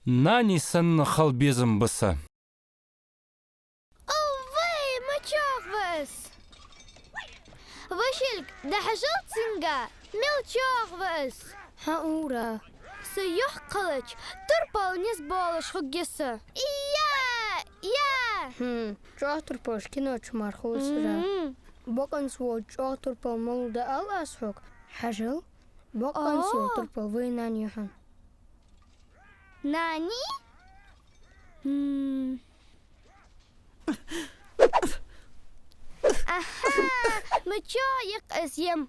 Nani sen halbezim bısa. Vay maçağız. Vashilk da hajat singa milçağız. Ha سيح قلج تربل نسبالش خجسة يا جاتر باش كنا تشمار خوسرا بقن سو جاتر با مولد الاسحق حجل بقن سو تربل وينان يحن ناني اها متشايق اسيم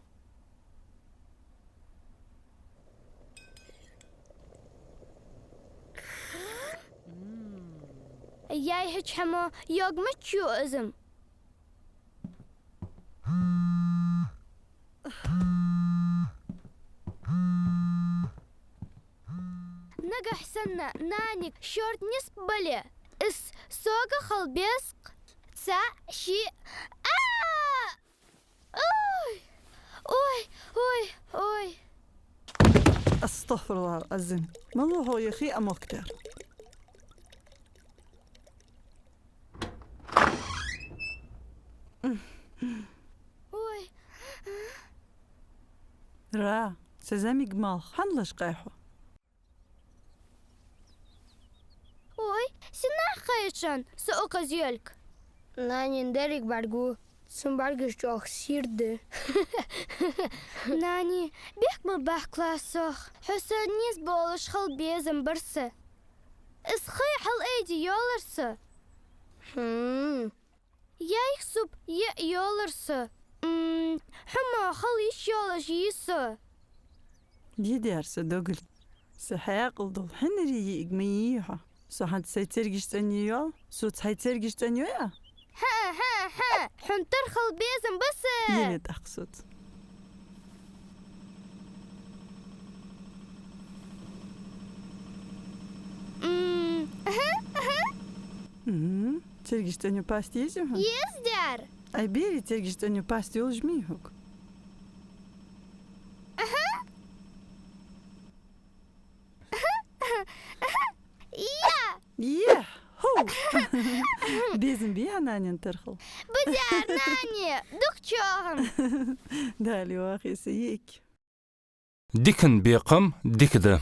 Jij het helemaal jog met jozen. نجح سنة نانك شورت نسبلة اس سوق خلبيسق سا شي اوي اوي اوي اوي استغفر الله العظيم ما هو يا اخي امكتر اوي را سزامي جمال حنلش قايحو اوي سنا خيشان سوق زيلك ناني ندرك برجو سن برجش جوخ سيرد ناني بيحكم بحكلاسخ حسن نيس بولش خل بيزن برسه اسخي حل ايدي يولرسه Jij soep je jollerse. Hama خليش يولش يسه. دي درس دوغل سحاق الضو حنري يجميها سحد سيترجش تانيو سوت سيترجش تانيو يا ها حنتر خل بيزن بس يلد أقصد ترجش تانيو باستي يزهم يزدر أي بيري ترجش تانيو باستي يلجميهوك ياه هو بيزن بيها ناني انترخل بدار ناني دكتورم دالي واخي سيك Dikin beqim dikdi.